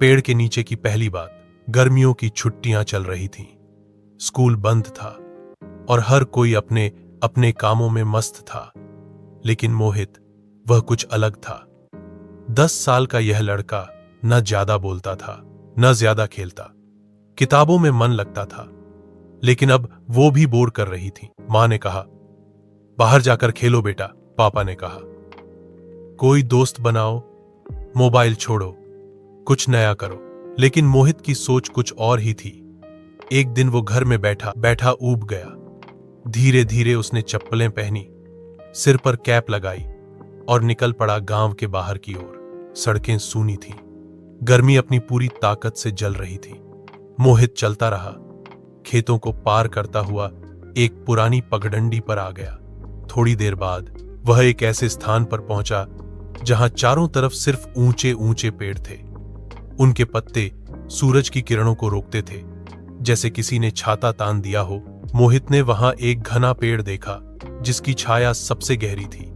पेड़ के नीचे की पहली बात, गर्मियों की छुट्टियां चल रही थीं। स्कूल बंद था और हर कोई अपने अपने कामों में मस्त था। लेकिन मोहित, वह कुछ अलग था। 10 साल का यह लड़का न ज्यादा बोलता था, न ज्यादा खेलता। किताबों में मन लगता था, लेकिन अब वो भी बोर कर रही थी। मां ने कहा, बाहर जाकर खेलो बेटा। पापा ने कहा, कोई दोस्त बनाओ, मोबाइल छोड़ो, कुछ नया करो। लेकिन मोहित की सोच कुछ और ही थी। एक दिन वो घर में बैठा बैठा ऊब गया। धीरे धीरे उसने चप्पलें पहनी, सिर पर कैप लगाई और निकल पड़ा गांव के बाहर की ओर। सड़कें सूनी थीं, गर्मी अपनी पूरी ताकत से जल रही थी। मोहित चलता रहा, खेतों को पार करता हुआ एक पुरानी पगडंडी पर आ गया। थोड़ी देर बाद वह एक ऐसे स्थान पर पहुंचा जहां चारों तरफ सिर्फ ऊंचे ऊंचे पेड़ थे। उनके पत्ते सूरज की किरणों को रोकते थे, जैसे किसी ने छाता तान दिया हो। मोहित ने वहां एक घना पेड़ देखा जिसकी छाया सबसे गहरी थी।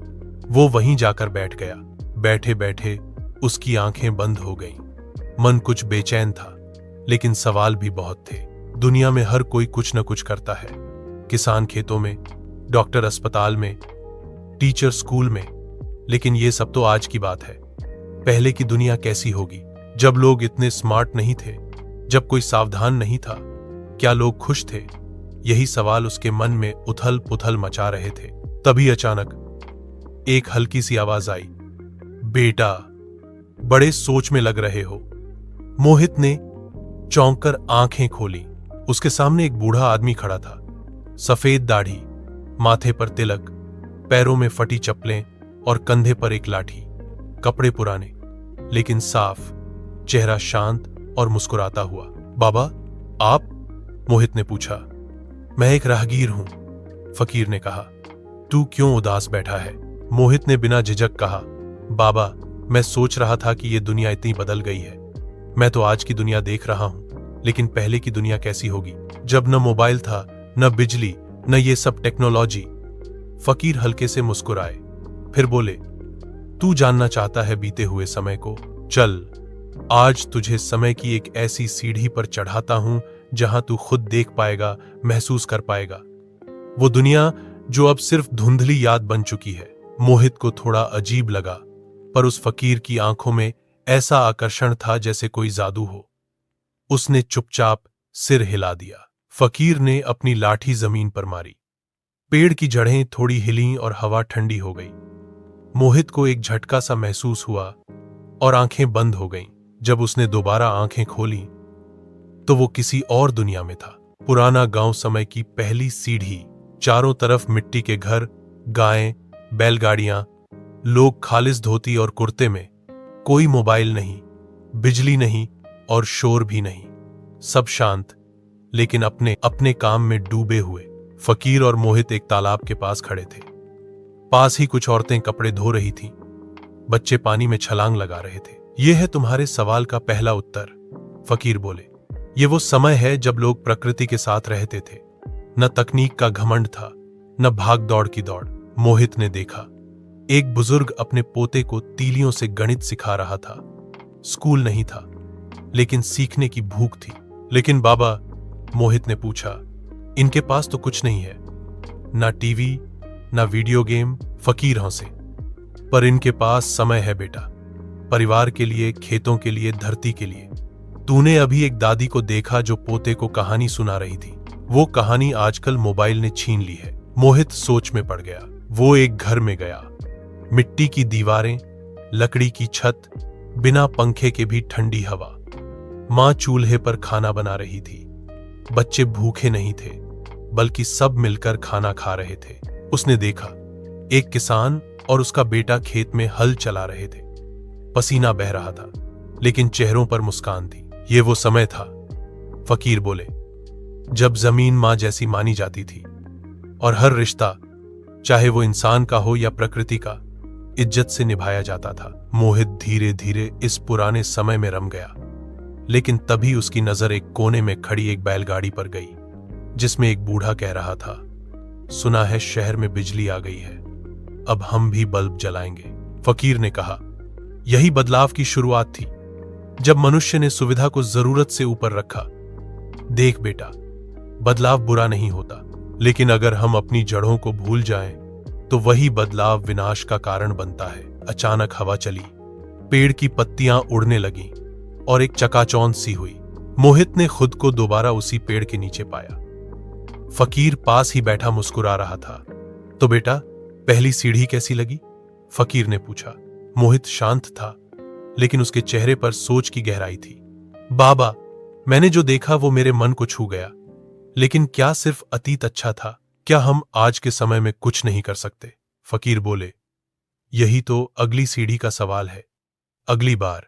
वो वहीं जाकर बैठ गया। बैठे बैठे उसकी आंखें बंद हो गईं। मन कुछ बेचैन था, लेकिन सवाल भी बहुत थे। दुनिया में हर कोई कुछ न कुछ करता है। किसान खेतों में, डॉक्टर अस्पताल में, टीचर स्कूल में। लेकिन ये सब तो आज की बात है। पहले की दुनिया कैसी होगी, जब लोग इतने स्मार्ट नहीं थे, जब कोई सावधान नहीं था? क्या लोग खुश थे? यही सवाल उसके मन में उथल पुथल मचा रहे थे। तभी अचानक एक हल्की सी आवाज आई, बेटा, बड़े सोच में लग रहे हो। मोहित ने चौंक कर आंखें खोली। उसके सामने एक बूढ़ा आदमी खड़ा था। सफेद दाढ़ी, माथे पर तिलक, पैरों में फटी चप्पलें और कंधे पर एक लाठी। कपड़े पुराने लेकिन साफ, चेहरा शांत और मुस्कुराता हुआ। बाबा, आप? मोहित ने पूछा। मैं एक राहगीर हूं, फकीर ने कहा। तू क्यों उदास बैठा है? मोहित ने बिना झिझक कहा, बाबा, मैं सोच रहा था कि यह दुनिया इतनी बदल गई है। मैं तो आज की दुनिया देख रहा हूं, लेकिन पहले की दुनिया कैसी होगी, जब न मोबाइल था, न बिजली, न ये सब टेक्नोलॉजी। फकीर हल्के से मुस्कुराए, फिर बोले, तू जानना चाहता है बीते हुए समय को? चल, आज तुझे समय की एक ऐसी सीढ़ी पर चढ़ाता हूं जहां तू खुद देख पाएगा, महसूस कर पाएगा। वो दुनिया जो अब सिर्फ धुंधली याद बन चुकी है। मोहित को थोड़ा अजीब लगा, पर उस फकीर की आंखों में ऐसा आकर्षण था जैसे कोई जादू हो। उसने चुपचाप सिर हिला दिया। फकीर ने अपनी लाठी जमीन पर मारी। पेड़ की जड़ें थोड़ी हिलीं और हवा ठंडी हो गई। मोहित को एक झटका सा महसूस हुआ और आंखें बंद हो गईं। जब उसने दोबारा आंखें खोली तो वो किसी और दुनिया में था। पुराना गांव समय की पहली सीढ़ी, चारों तरफ मिट्टी के घर, गायें, बैलगाड़ियां, लोग खालिस धोती और कुर्ते में। कोई मोबाइल नहीं, बिजली नहीं और शोर भी नहीं। सब शांत, लेकिन अपने अपने काम में डूबे हुए। फकीर और मोहित एक तालाब के पास खड़े थे। पास ही कुछ औरतें कपड़े धो रही थीं। बच्चे पानी में छलांग लगा रहे थे। यह है तुम्हारे सवाल का पहला उत्तर, फकीर बोले। ये वो समय है जब लोग प्रकृति के साथ रहते थे। न तकनीक का घमंड था, न भाग दौड़ की दौड़। मोहित ने देखा, एक बुजुर्ग अपने पोते को तीलियों से गणित सिखा रहा था। स्कूल नहीं था, लेकिन सीखने की भूख थी। लेकिन बाबा, मोहित ने पूछा, इनके पास तो कुछ नहीं है, ना टीवी, ना वीडियो गेम। फकीर हंसे, पर इनके पास समय है बेटा, परिवार के लिए, खेतों के लिए, धरती के लिए। तूने अभी एक दादी को देखा जो पोते को कहानी सुना रही थी। वो कहानी आजकल मोबाइल ने छीन ली है। मोहित सोच में पड़ गया। वो एक घर में गया। मिट्टी की दीवारें, लकड़ी की छत, बिना पंखे के भी ठंडी हवा। मां चूल्हे पर खाना बना रही थी। बच्चे भूखे नहीं थे, बल्कि सब मिलकर खाना खा रहे थे। उसने देखा, एक किसान और उसका बेटा खेत में हल चला रहे थे। पसीना बह रहा था, लेकिन चेहरों पर मुस्कान थी। ये वो समय था, फकीर बोले, जब जमीन मां जैसी मानी जाती थी और हर रिश्ता, चाहे वो इंसान का हो या प्रकृति का, इज्जत से निभाया जाता था। मोहित धीरे धीरे इस पुराने समय में रम गया। लेकिन तभी उसकी नजर एक कोने में खड़ी एक बैलगाड़ी पर गई, जिसमें एक बूढ़ा कह रहा था, सुना है शहर में बिजली आ गई है, अब हम भी बल्ब जलाएंगे। फकीर ने कहा, यही बदलाव की शुरुआत थी। जब मनुष्य ने सुविधा को जरूरत से ऊपर रखा। देख बेटा, बदलाव बुरा नहीं होता, लेकिन अगर हम अपनी जड़ों को भूल जाएं, तो वही बदलाव विनाश का कारण बनता है। अचानक हवा चली, पेड़ की पत्तियां उड़ने लगीं और एक चकाचौंध सी हुई। मोहित ने खुद को दोबारा उसी पेड़ के नीचे पाया। फकीर पास ही बैठा मुस्कुरा रहा था। तो बेटा, पहली सीढ़ी कैसी लगी? फकीर ने पूछा। मोहित शांत था, लेकिन उसके चेहरे पर सोच की गहराई थी। बाबा, मैंने जो देखा वो मेरे मन को छू गया। लेकिन क्या सिर्फ अतीत अच्छा था? क्या हम आज के समय में कुछ नहीं कर सकते? फकीर बोले, यही तो अगली सीढ़ी का सवाल है। अगली बार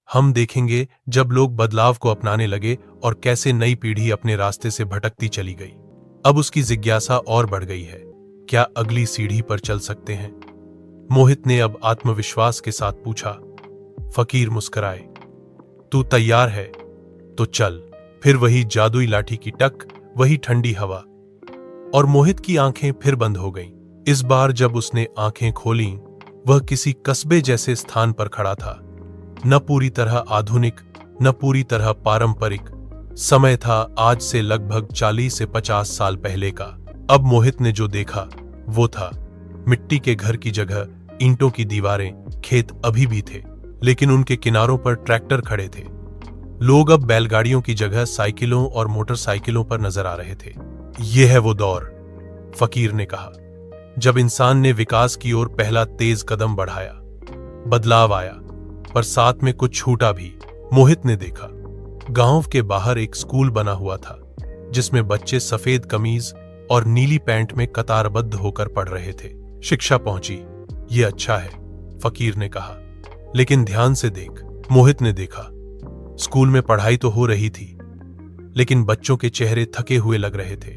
हम देखेंगे जब लोग बदलाव को अपनाने लगे और कैसे नई पीढ़ी अपने रास्ते से भटकती चली गई। अब उसकी जिज्ञासा और बढ़ गई है। क्या अगली सीढ़ी पर चल सकते हैं? मोहित ने अब आत्मविश्वास के साथ पूछा। फकीर मुस्कुराए। तू तैयार है तो चल। फिर वही जादुई लाठी की टक, वही ठंडी हवा, और मोहित की आंखें फिर बंद हो गईं। इस बार जब उसने आंखें खोलीं, वह किसी कस्बे जैसे स्थान पर खड़ा था। न पूरी तरह आधुनिक, न पूरी तरह पारंपरिक। समय था आज से लगभग 40 से 50 साल पहले का। अब मोहित ने जो देखा वो था मिट्टी के घर की जगह ईंटों की दीवारें। खेत अभी भी थे, लेकिन उनके किनारों पर ट्रैक्टर खड़े थे। लोग अब बैलगाड़ियों की जगह साइकिलों और मोटरसाइकिलों पर नजर आ रहे थे। यह है वो दौर, फकीर ने कहा, जब इंसान ने विकास की ओर पहला तेज कदम बढ़ाया। बदलाव आया, पर साथ में कुछ छूटा भी। मोहित ने देखा, गांव के बाहर एक स्कूल बना हुआ था, जिसमें बच्चे सफेद कमीज और नीली पैंट में कतारबद्ध होकर पढ़ रहे थे। शिक्षा पहुंची, ये अच्छा है, फकीर ने कहा, लेकिन ध्यान से देख। मोहित ने देखा, स्कूल में पढ़ाई तो हो रही थी, लेकिन बच्चों के चेहरे थके हुए लग रहे थे।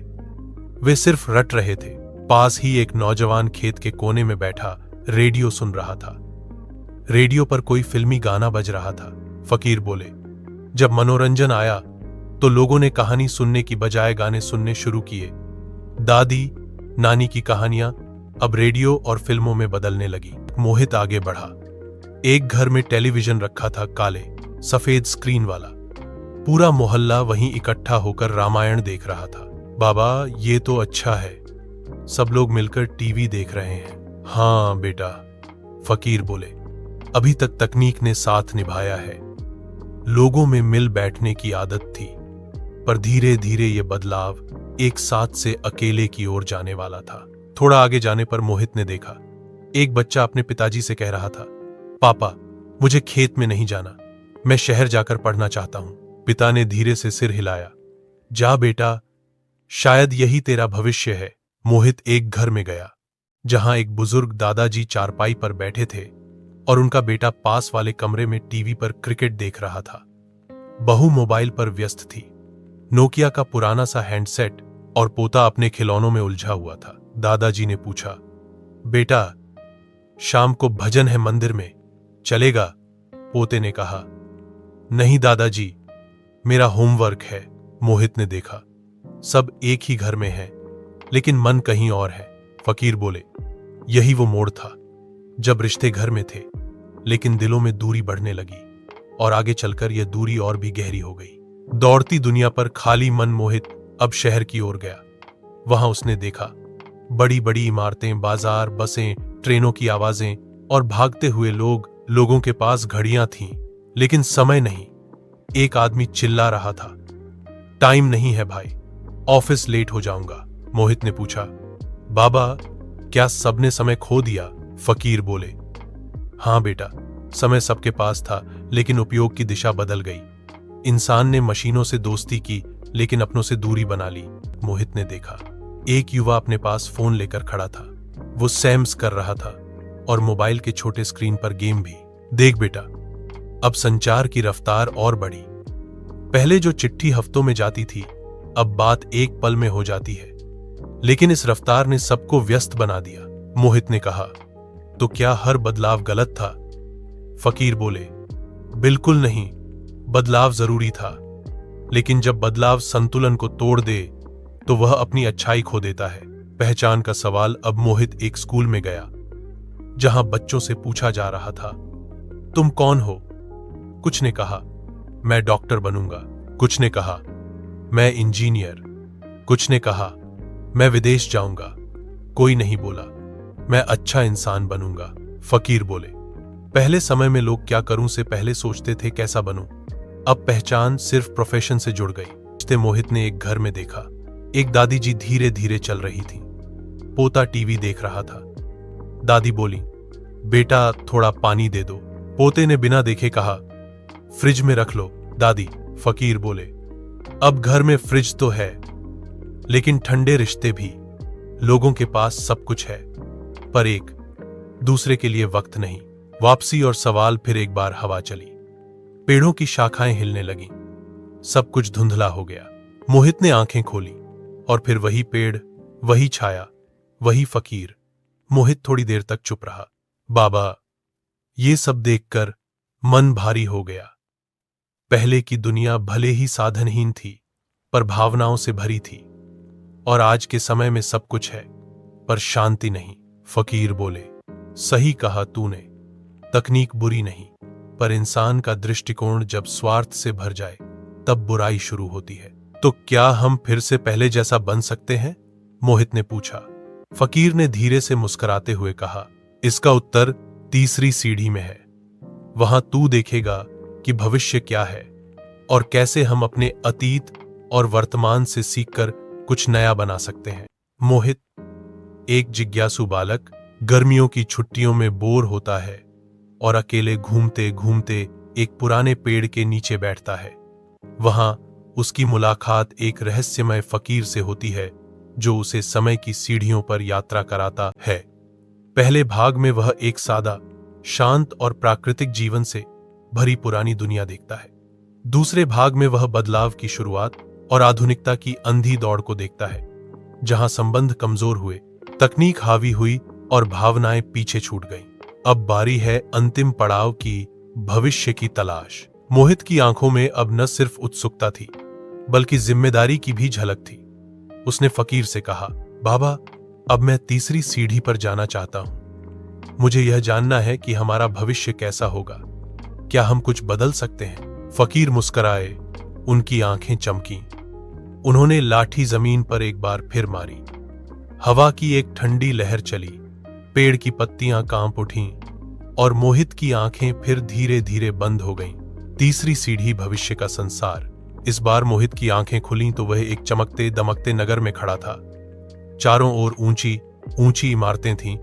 वे सिर्फ रट रहे थे। पास ही एक नौजवान खेत के कोने में बैठा रेडियो सुन रहा था। रेडियो पर कोई फिल्मी गाना बज रहा था। फकीर बोले, जब मनोरंजन आया तो लोगों ने कहानी सुनने की बजाय गाने सुनने शुरू किए। दादी नानी की कहानियां अब रेडियो और फिल्मों में बदलने लगी। मोहित आगे बढ़ा। एक घर में टेलीविजन रखा था, काले सफेद स्क्रीन वाला। पूरा मोहल्ला वहीं इकट्ठा होकर रामायण देख रहा था। बाबा, ये तो अच्छा है, सब लोग मिलकर टीवी देख रहे हैं। हाँ बेटा, फकीर बोले, अभी तक तकनीक ने साथ निभाया है। लोगों में मिल बैठने की आदत थी, पर धीरे धीरे ये बदलाव एक साथ से अकेले की ओर जाने वाला था। थोड़ा आगे जाने पर मोहित ने देखा, एक बच्चा अपने पिताजी से कह रहा था, पापा, मुझे खेत में नहीं जाना, मैं शहर जाकर पढ़ना चाहता हूं। पिता ने धीरे से सिर हिलाया। जा बेटा, शायद यही तेरा भविष्य है। मोहित एक घर में गया, जहां एक बुजुर्ग दादाजी चारपाई पर बैठे थे और उनका बेटा पास वाले कमरे में टीवी पर क्रिकेट देख रहा था। बहू मोबाइल पर व्यस्त थी, नोकिया का पुराना सा हैंडसेट, और पोता अपने खिलौनों में उलझा हुआ था। दादाजी ने पूछा, बेटा, शाम को भजन है मंदिर में, चलेगा? पोते ने कहा, नहीं दादाजी, मेरा होमवर्क है। मोहित ने देखा, सब एक ही घर में है, लेकिन मन कहीं और है। फकीर बोले, यही वो मोड़ था जब रिश्ते घर में थे, लेकिन दिलों में दूरी बढ़ने लगी, और आगे चलकर यह दूरी और भी गहरी हो गई। दौड़ती दुनिया पर खाली मन मोहित अब शहर की ओर गया। वहां उसने देखा, बड़ी बड़ी इमारतें, बाजार, बसें, ट्रेनों की आवाजें और भागते हुए लोग। लोगों के पास घड़ियां थीं, लेकिन समय नहीं। एक आदमी चिल्ला रहा था, टाइम नहीं है भाई, ऑफिस लेट हो जाऊंगा। मोहित ने पूछा, बाबा, क्या सबने समय खो दिया? फकीर बोले, हां बेटा, समय सबके पास था, लेकिन उपयोग की दिशा बदल गई। इंसान ने मशीनों से दोस्ती की, लेकिन अपनों से दूरी बना ली। मोहित ने देखा, एक युवा अपने पास फोन लेकर खड़ा था। वो सैम्स कर रहा था, और मोबाइल के छोटे स्क्रीन पर गेम भी। देख बेटा, अब संचार की रफ्तार और बढ़ी। पहले जो चिट्ठी हफ्तों में जाती थी, अब बात एक पल में हो जाती है, लेकिन इस रफ्तार ने सबको व्यस्त बना दिया। मोहित ने कहा, तो क्या हर बदलाव गलत था? फकीर बोले, बिल्कुल नहीं, बदलाव जरूरी था, लेकिन जब बदलाव संतुलन को तोड़ दे तो वह अपनी अच्छाई खो देता है। पहचान का सवाल। अब मोहित एक स्कूल में गया, जहां बच्चों से पूछा जा रहा था, तुम कौन हो? कुछ ने कहा मैं डॉक्टर बनूंगा, कुछ ने कहा मैं इंजीनियर, कुछ ने कहा मैं विदेश जाऊंगा। कोई नहीं बोला मैं अच्छा इंसान बनूंगा। फकीर बोले, पहले समय में लोग क्या करूं से पहले सोचते थे कैसा बनूं। अब पहचान सिर्फ प्रोफेशन से जुड़ गई। मोहित ने एक घर में देखा, एक दादी जी धीरे धीरे चल रही थी। पोता टीवी देख रहा था। दादी बोली, बेटा थोड़ा पानी दे दो। पोते ने बिना देखे कहा, फ्रिज में रख लो दादी। फकीर बोले, अब घर में फ्रिज तो है, लेकिन ठंडे रिश्ते भी। लोगों के पास सब कुछ है, पर एक दूसरे के लिए वक्त नहीं। वापसी और सवाल। फिर एक बार हवा चली, पेड़ों की शाखाएं हिलने लगीं, सब कुछ धुंधला हो गया। मोहित ने आंखें खोली और फिर वही पेड़, वही छाया, वही फकीर। मोहित थोड़ी देर तक चुप रहा। बाबा, ये सब देखकर मन भारी हो गया। पहले की दुनिया भले ही साधनहीन थी, पर भावनाओं से भरी थी, और आज के समय में सब कुछ है, पर शांति नहीं। फकीर बोले, सही कहा तूने, तकनीक बुरी नहीं, पर इंसान का दृष्टिकोण जब स्वार्थ से भर जाए तब बुराई शुरू होती है। तो क्या हम फिर से पहले जैसा बन सकते हैं? मोहित ने पूछा। फकीर ने धीरे से मुस्कुराते हुए कहा, इसका उत्तर तीसरी सीढ़ी में है। वहां तू देखेगा कि भविष्य क्या है और कैसे हम अपने अतीत और वर्तमान से सीखकर कुछ नया बना सकते हैं। मोहित, एक जिज्ञासु बालक, गर्मियों की छुट्टियों में बोर होता है और अकेले घूमते घूमते एक पुराने पेड़ के नीचे बैठता है। वहां उसकी मुलाकात एक रहस्यमय फकीर से होती है, जो उसे समय की सीढ़ियों पर यात्रा कराता है। पहले भाग में वह एक सादा, शांत और प्राकृतिक जीवन से भरी पुरानी दुनिया देखता है। दूसरे भाग में वह बदलाव की शुरुआत और आधुनिकता की अंधी दौड़ को देखता है, जहां संबंध कमजोर हुए, तकनीक हावी हुई और भावनाएं पीछे छूट गईं। अब बारी है अंतिम पड़ाव की, भविष्य की तलाश। मोहित की आंखों में अब न सिर्फ उत्सुकता थी, बल्कि जिम्मेदारी की भी झलक थी। उसने फकीर से कहा, बाबा, अब मैं तीसरी सीढ़ी पर जाना चाहता हूं। मुझे यह जानना है कि हमारा भविष्य कैसा होगा। क्या हम कुछ बदल सकते हैं? फकीर मुस्कुराए, उनकी आंखें चमकीं। उन्होंने लाठी जमीन पर एक बार फिर मारी। हवा की एक ठंडी लहर चली, पेड़ की पत्तियां कांप उठीं और मोहित की आंखें फिर धीरे धीरे बंद हो गईं। तीसरी सीढ़ी, भविष्य का संसार। इस बार मोहित की आंखें खुलीं तो वह एक चमकते दमकते नगर में खड़ा था। चारों ओर ऊंची ऊंची इमारतें थीं,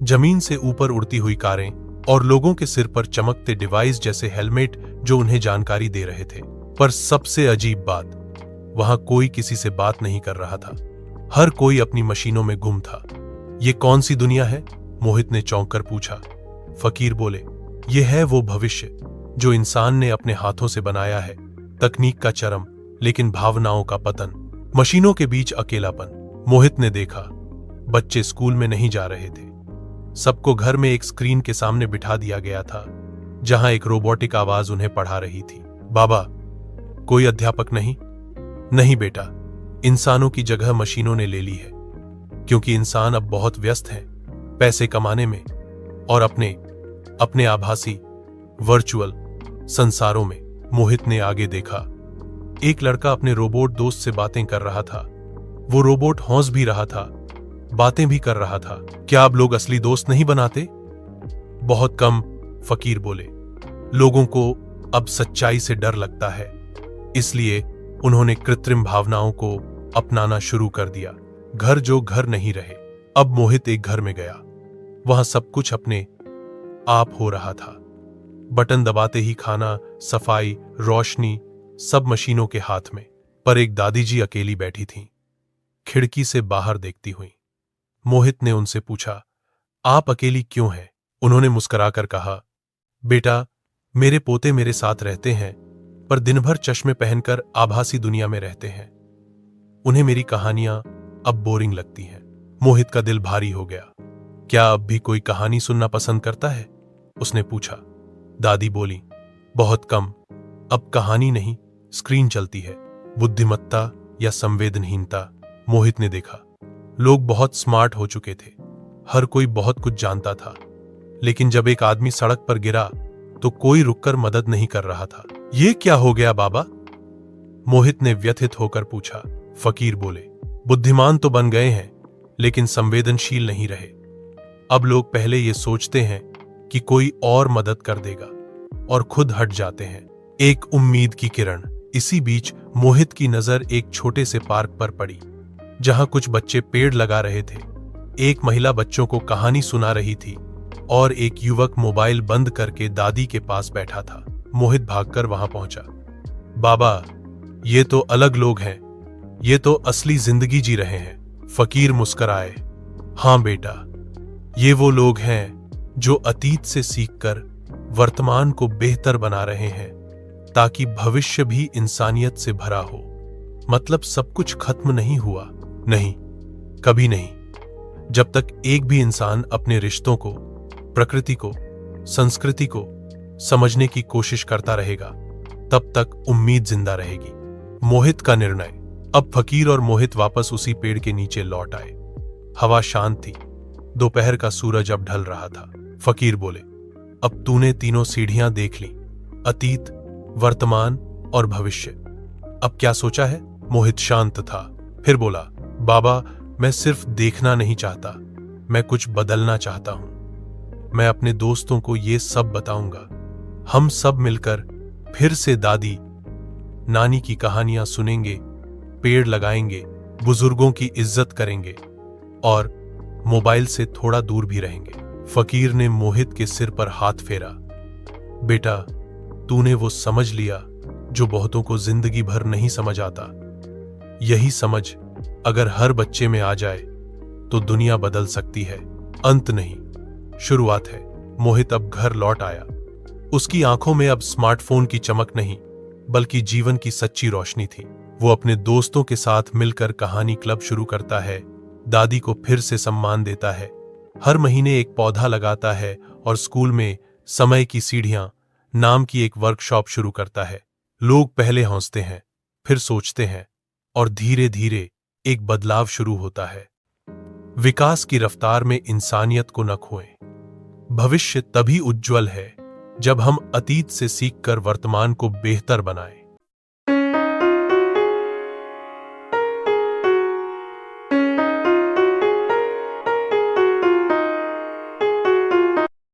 जमीन से ऊपर उड़ती हुई कारें और लोगों के सिर पर चमकते डिवाइस जैसे हेलमेट जो उन्हें जानकारी दे रहे थे। पर सबसे अजीब बात, वहां कोई किसी से बात नहीं कर रहा था। हर कोई अपनी मशीनों में गुम था। ये कौन सी दुनिया है? मोहित ने चौंक कर पूछा। फकीर बोले, यह है वो भविष्य जो इंसान ने अपने हाथों से बनाया है। तकनीक का चरम, लेकिन भावनाओं का पतन। मशीनों के बीच अकेलापन। मोहित ने देखा, बच्चे स्कूल में नहीं जा रहे थे। सबको घर में एक स्क्रीन के सामने बिठा दिया गया था, जहां एक रोबोटिक आवाज उन्हें पढ़ा रही थी। बाबा, कोई अध्यापक नहीं? नहीं बेटा, इंसानों की जगह मशीनों ने ले ली है, क्योंकि इंसान अब बहुत व्यस्त हैं पैसे कमाने में और अपने आभासी वर्चुअल संसारों में। मोहित ने आगे देखा, एक लड़का अपने रोबोट दोस्त से बातें कर रहा था। वो रोबोट हंस भी रहा था, बातें भी कर रहा था। क्या अब लोग असली दोस्त नहीं बनाते? बहुत कम, फकीर बोले। लोगों को अब सच्चाई से डर लगता है, इसलिए उन्होंने कृत्रिम भावनाओं को अपनाना शुरू कर दिया। घर जो घर नहीं रहे। अब मोहित एक घर में गया। वहां सब कुछ अपने आप हो रहा था। बटन दबाते ही खाना, सफाई, रोशनी, सब मशीनों के हाथ में। पर एक दादी जी अकेली बैठी थीं, खिड़की से बाहर देखती हुई। मोहित ने उनसे पूछा, आप अकेली क्यों हैं? उन्होंने मुस्कुराकर कहा, बेटा, मेरे पोते मेरे साथ रहते हैं, पर दिन भर चश्मे पहनकर आभासी दुनिया में रहते हैं। उन्हें मेरी कहानियां अब बोरिंग लगती हैं। मोहित का दिल भारी हो गया। क्या अब भी कोई कहानी सुनना पसंद करता है? उसने पूछा। दादी बोली, बहुत कम। अब कहानी नहीं, स्क्रीन चलती है। बुद्धिमत्ता या संवेदनहीनता? मोहित ने देखा, लोग बहुत स्मार्ट हो चुके थे, हर कोई बहुत कुछ जानता था, लेकिन जब एक आदमी सड़क पर गिरा तो कोई रुककर मदद नहीं कर रहा था। ये क्या हो गया बाबा? मोहित ने व्यथित होकर पूछा। फकीर बोले, बुद्धिमान तो बन गए हैं लेकिन संवेदनशील नहीं रहे। अब लोग पहले ये सोचते हैं कि कोई और मदद कर देगा और खुद हट जाते हैं। एक उम्मीद की किरण। इसी बीच मोहित की नजर एक छोटे से पार्क पर पड़ी जहां कुछ बच्चे पेड़ लगा रहे थे। एक महिला बच्चों को कहानी सुना रही थी और एक युवक मोबाइल बंद करके दादी के पास बैठा था। मोहित भागकर वहां पहुंचा। बाबा, ये तो अलग लोग हैं, ये तो असली जिंदगी जी रहे हैं। फकीर मुस्कुराए। हां बेटा, ये वो लोग हैं जो अतीत से सीखकर वर्तमान को बेहतर बना रहे हैं ताकि भविष्य भी इंसानियत से भरा हो। मतलब सब कुछ खत्म नहीं हुआ, नहीं, कभी नहीं। जब तक एक भी इंसान अपने रिश्तों को, प्रकृति को, संस्कृति को समझने की कोशिश करता रहेगा, तब तक उम्मीद जिंदा रहेगी। मोहित का निर्णय। अब फकीर और मोहित वापस उसी पेड़ के नीचे लौट आए। हवा शांत थी। दोपहर का सूरज अब ढल रहा था। फकीर बोले, अब तूने तीनों सीढ़ियां देख ली, अतीत, वर्तमान और भविष्य। अब क्या सोचा है? मोहित शांत था। फिर बोला, बाबा, मैं सिर्फ देखना नहीं चाहता, मैं कुछ बदलना चाहता हूं। मैं अपने दोस्तों को ये सब बताऊंगा। हम सब मिलकर फिर से दादी, नानी की कहानियां सुनेंगे, पेड़ लगाएंगे, बुजुर्गों की इज्जत करेंगे और मोबाइल से थोड़ा दूर भी रहेंगे। फकीर ने मोहित के सिर पर हाथ फेरा। बेटा, तूने वो समझ लिया जो बहुतों को जिंदगी भर नहीं समझ आता। यही समझ अगर हर बच्चे में आ जाए तो दुनिया बदल सकती है। अंत नहीं, शुरुआत है। मोहित अब घर लौट आया। उसकी आंखों में अब स्मार्टफोन की चमक नहीं, बल्कि जीवन की सच्ची रोशनी थी। वो अपने दोस्तों के साथ मिलकर कहानी क्लब शुरू करता है, दादी को फिर से सम्मान देता है, हर महीने एक पौधा लगाता है और स्कूल में समय की सीढ़ियां नाम की एक वर्कशॉप शुरू करता है। लोग पहले हंसते हैं, फिर सोचते हैं और धीरे धीरे एक बदलाव शुरू होता है। विकास की रफ्तार में इंसानियत को न खोएं। भविष्य तभी उज्जवल है जब हम अतीत से सीखकर वर्तमान को बेहतर बनाएं।